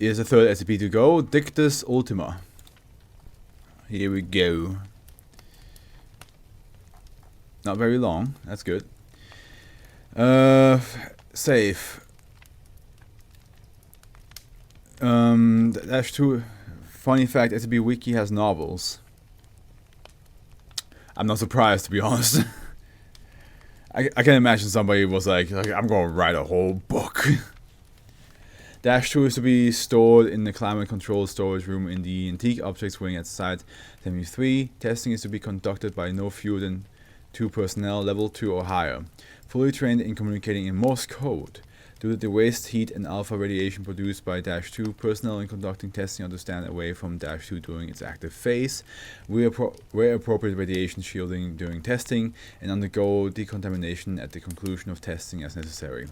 is the third SCP to go. Dictus Ultima. Here we go. Not very long. That's good. Save. -2. Funny fact: SCP Wiki has novels. I'm not surprised, to be honest. I can imagine somebody was like, I'm gonna write a whole book. -2 is to be stored in the climate control storage room in the antique objects wing at Site 73. Testing is to be conducted by no fewer than 2 personnel, level 2 or higher, fully trained in communicating in Morse code. Due to the waste heat and alpha radiation produced by -2, personnel in conducting testing are to stand away from -2 during its active phase, wear appropriate radiation shielding during testing, and undergo decontamination at the conclusion of testing as necessary.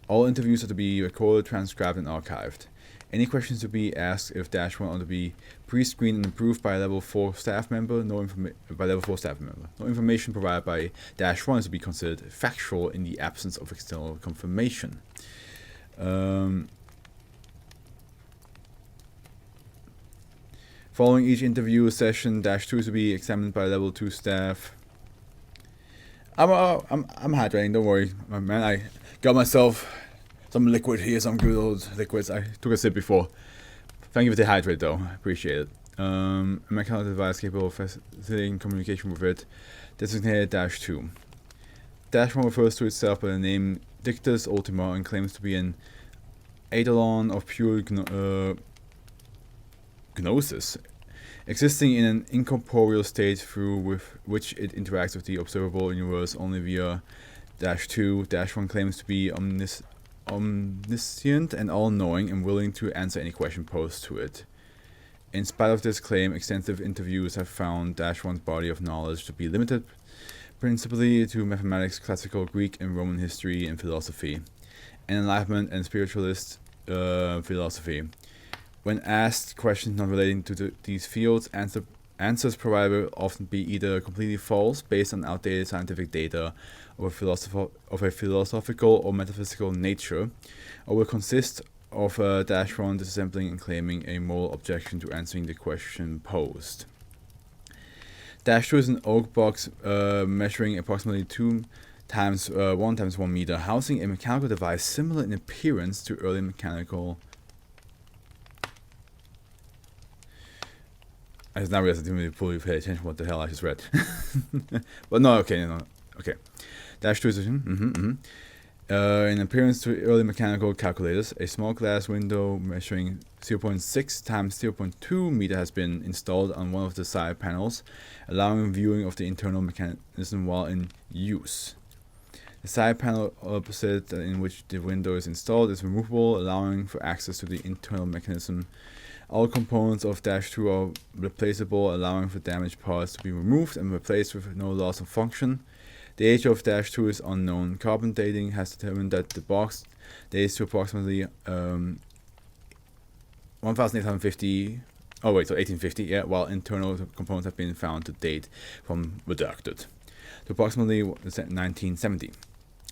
All interviews are to be recorded, transcribed, and archived. Any questions to be asked if -1 are to be pre-screened and approved by a level 4 staff member. No information provided by -1 is to be considered factual in the absence of external confirmation. Following each interview session, -2 is to be examined by level 2 staff. I'm hydrating, don't worry, man. I got myself some liquid here, some good old liquids. I took a sip before. Thank you for the hydrate, though. I appreciate it. A mechanical device capable of facilitating communication with it, designated -2. -1 refers to itself by the name Dictus Ultima and claims to be an eidolon of pure gnosis, existing in an incorporeal state through which it interacts with the observable universe only via -2. -1 claims to be omniscient and all-knowing and willing to answer any question posed to it. In spite of this claim, extensive interviews have found -1's body of knowledge to be limited principally to mathematics, classical Greek and Roman history and philosophy, and Enlightenment and spiritualist philosophy. When asked questions not relating to these fields, answers provided will often be either completely false, based on outdated scientific data of a philosophical or metaphysical nature, or will consist of -1 disassembling and claiming a moral objection to answering the question posed. -2 is an oak box measuring approximately 2 times 1 times 1 meter, housing a mechanical device similar in appearance to early mechanical. I just now realized I didn't really fully pay attention to what the hell I just read. But no, okay. -2 is in appearance to early mechanical calculators. A small glass window measuring 0.6 times 0.2 meter has been installed on one of the side panels, allowing viewing of the internal mechanism while in use. The side panel opposite in which the window is installed is removable, allowing for access to the internal mechanism. All components of -2 are replaceable, allowing for damaged parts to be removed and replaced with no loss of function. The age of -2 is unknown. Carbon dating has determined that the box dates to approximately 1850. Oh wait, so 1850. Yeah, while internal components have been found to date from redacted to approximately 1970.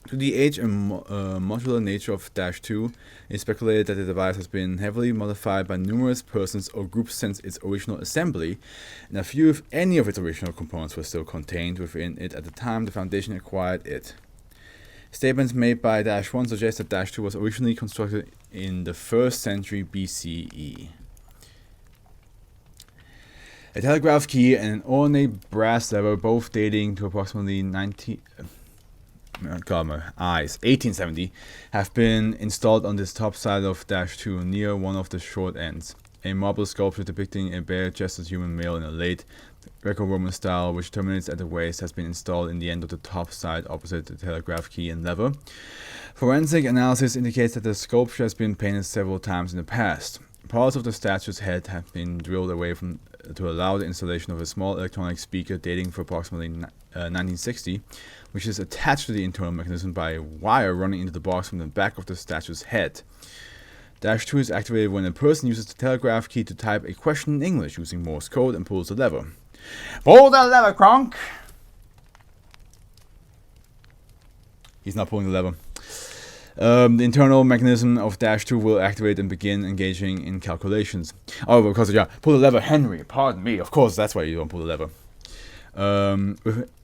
To the age and modular nature of -2, it is speculated that the device has been heavily modified by numerous persons or groups since its original assembly, and a few, if any, of its original components were still contained within it at the time the Foundation acquired it. Statements made by -1 suggest that -2 was originally constructed in the 1st century BCE. A telegraph key and an ornate brass lever, both dating to approximately 1870, have been installed on this top side of -2 near one of the short ends. A marble sculpture depicting a bare-chested human male in a late Greco-Roman style, which terminates at the waist, has been installed in the end of the top side opposite the telegraph key and lever. Forensic analysis indicates that the sculpture has been painted several times in the past. Parts of the statue's head have been drilled away to allow the installation of a small electronic speaker dating for approximately 1960, which is attached to the internal mechanism by a wire running into the box from the back of the statue's head. -2 is activated when a person uses the telegraph key to type a question in English using Morse code and pulls the lever. Pull the lever, Kronk! He's not pulling the lever. The internal mechanism of -2 will activate and begin engaging in calculations. Oh, because, yeah, pull the lever, Henry, pardon me, of course, that's why you don't pull the lever.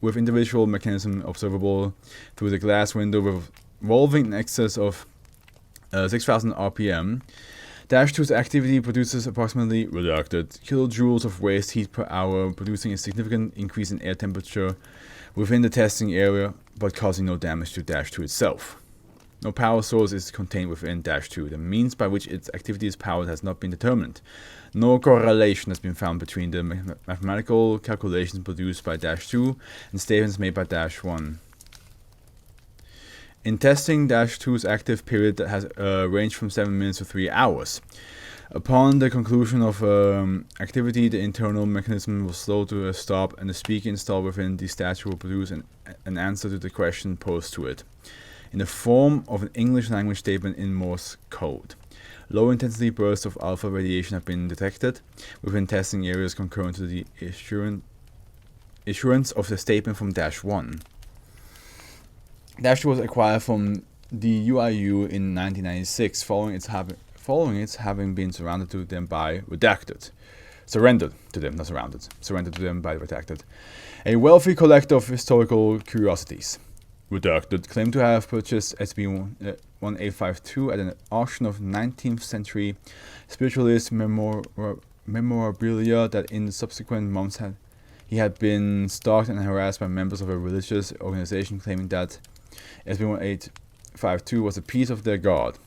With individual mechanism observable through the glass window revolving in excess of 6,000 RPM, -2's activity produces approximately redacted kilojoules of waste heat per hour, producing a significant increase in air temperature within the testing area, but causing no damage to -2 itself. No power source is contained within -2. The means by which its activity is powered has not been determined. No correlation has been found between the mathematical calculations produced by -2 and statements made by -1. In testing, -2's active period has ranged from 7 minutes to 3 hours. Upon the conclusion of activity, the internal mechanism will slow to a stop, and the speaker installed within the statue will produce an answer to the question posed to it, in the form of an English language statement in Morse code. Low intensity bursts of alpha radiation have been detected within testing areas concurrent to the issuance of the statement from -1. -2 was acquired from the UIU in 1996, following its having been surrounded to them by redacted. Surrendered to them, not surrounded. Surrendered to them by redacted. A wealthy collector of historical curiosities. Redacted claimed to have purchased SCP-1852 at an auction of 19th century spiritualist memorabilia that in the subsequent months he had been stalked and harassed by members of a religious organization claiming that SCP-1852 was a piece of their god,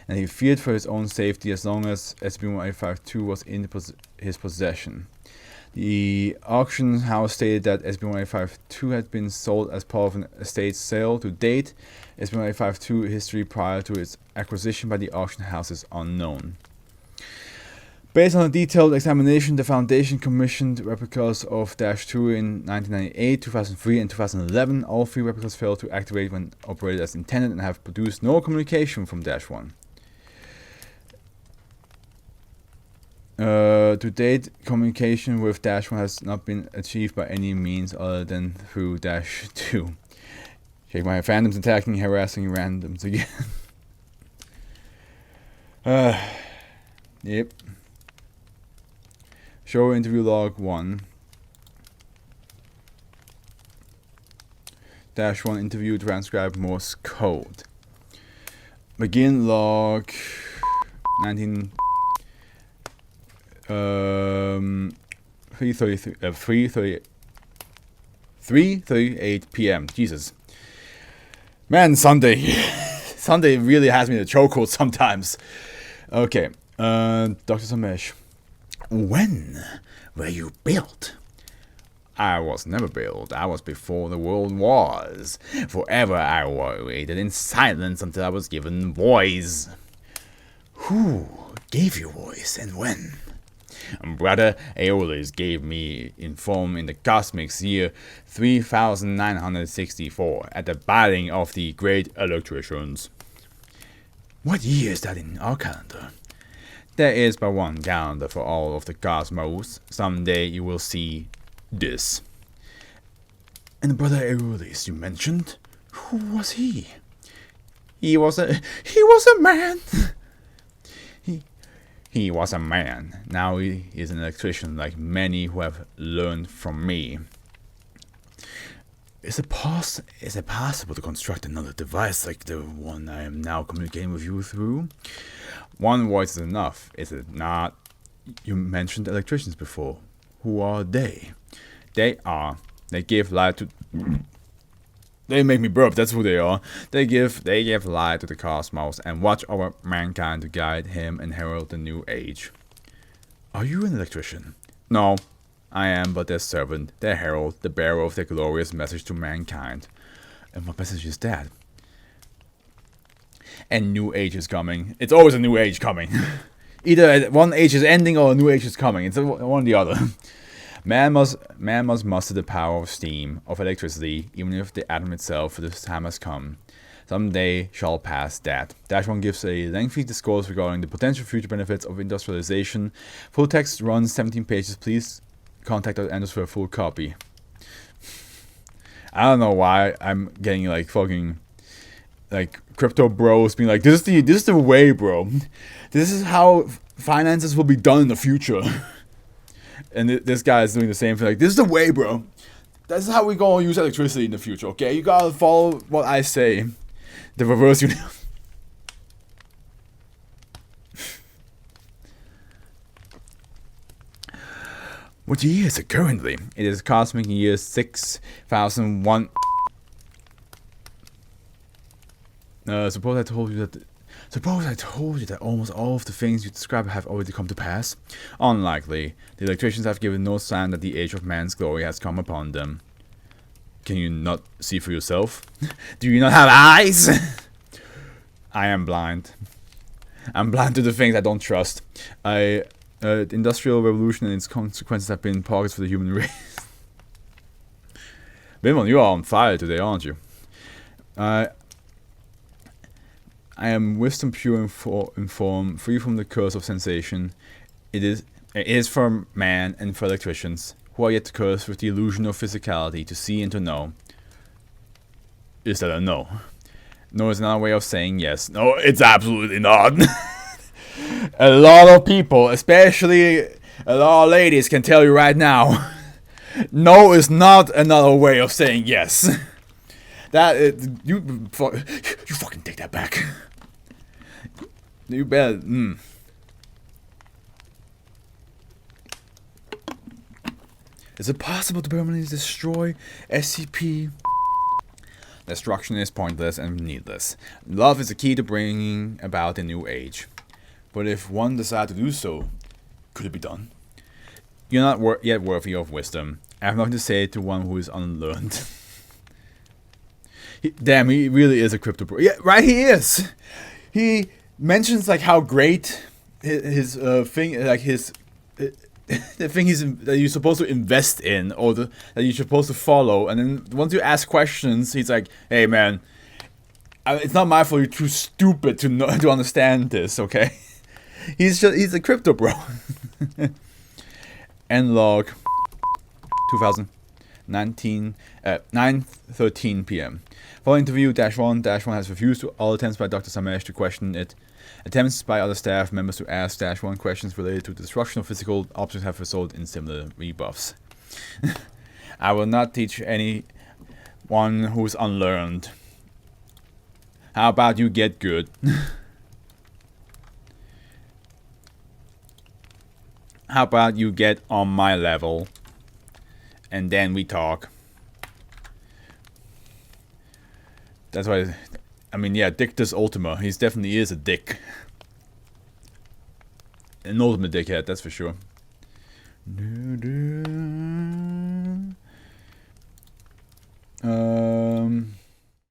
and he feared for his own safety as long as SCP-1852 was in his possession. The auction house stated that SCP-1852 had been sold as part of an estate sale. To date, SCP-1852 history prior to its acquisition by the auction house is unknown. Based on a detailed examination, the Foundation commissioned replicas of -2 in 1998, 2003, and 2011. All 3 replicas failed to activate when operated as intended and have produced no communication from -1. To date, communication with -1 has not been achieved by any means other than through -2. Check my fandoms attacking, harassing randoms again. Yep. Show interview log 1. -1 interview transcribe Morse code. Begin log 19. 3:38 p.m. Jesus. Man, Sunday. Sunday really has me in a chokehold sometimes. Okay. Dr. Samesh. When were you built? I was never built. I was before the world was. Forever I waited in silence until I was given voice. Who gave you voice and when? Brother Aeolus gave me in form in the cosmic year 3964 at the bidding of the great electricians. What year is that in our calendar? There is but one calendar for all of the cosmos. Someday you will see this. And Brother Aeolus you mentioned? Who was he? He was a man. He was a man. Now he is an electrician like many who have learned from me. Is it possible to construct another device like the one I am now communicating with you through? One voice is enough, is it not? You mentioned electricians before. Who are they? They give light to... They make me burp, that's who they are. They give light to the cosmos and watch over mankind to guide him and herald the new age. Are you an electrician? No, I am but their servant, their herald, the bearer of their glorious message to mankind. And what message is that? A new age is coming. It's always a new age coming. Either one age is ending or a new age is coming. It's one or the other. Man must master the power of steam, of electricity, even if the atom itself for this time has come. Some day shall pass that. -1 gives a lengthy discourse regarding the potential future benefits of industrialization. Full text runs 17 pages. Please contact our Anders for a full copy. I don't know why I'm getting like fucking like crypto bros being like, this is the way, bro. This is how finances will be done in the future. And this guy is doing the same thing. Like, this is the way, bro. That's how we gonna use electricity in the future, okay? You gotta follow what I say. The reverse universe. What year is it currently? It is cosmic year 6001. Suppose I told you that almost all of the things you described have already come to pass. Unlikely. The electricians have given no sign that the age of man's glory has come upon them. Can you not see for yourself? Do you not have eyes? I am blind. I'm blind to the things I don't trust. The Industrial Revolution and its consequences have been targets for the human race. Bimon, you are on fire today, aren't you? I am wisdom pure in form, free from the curse of sensation. It is for man and for electricians, who are yet cursed with the illusion of physicality, to see and to know. Is that a no? No is another way of saying yes. No, it's absolutely not. A lot of people, especially a lot of ladies, can tell you right now, no is not another way of saying yes. You fucking take that back. You better. Is it possible to permanently destroy SCP? Destruction is pointless and needless. Love is the key to bringing about a new age. But if one decided to do so, could it be done? You're not yet worthy of wisdom. I have nothing to say to one who is unlearned. Damn, he really is a crypto bro. Yeah, right, he is. He mentions like how great his thing, like his the thing that you're supposed to invest in, or that you're supposed to follow. And then once you ask questions, he's like, "Hey, man, it's not my fault. You're too stupid to know to understand this." Okay, he's a crypto bro. End log 2019 at 9:13 p.m. Following interview, -1 has refused all attempts by Dr. Samesh to question it. Attempts by other staff members to ask -1 questions related to the destruction of physical objects have resulted in similar rebuffs. I will not teach anyone who's unlearned. How about you get good? How about you get on my level, and then we talk. That's why, I mean, yeah, Dictus Ultima. He definitely is a dick. An ultimate dickhead, that's for sure.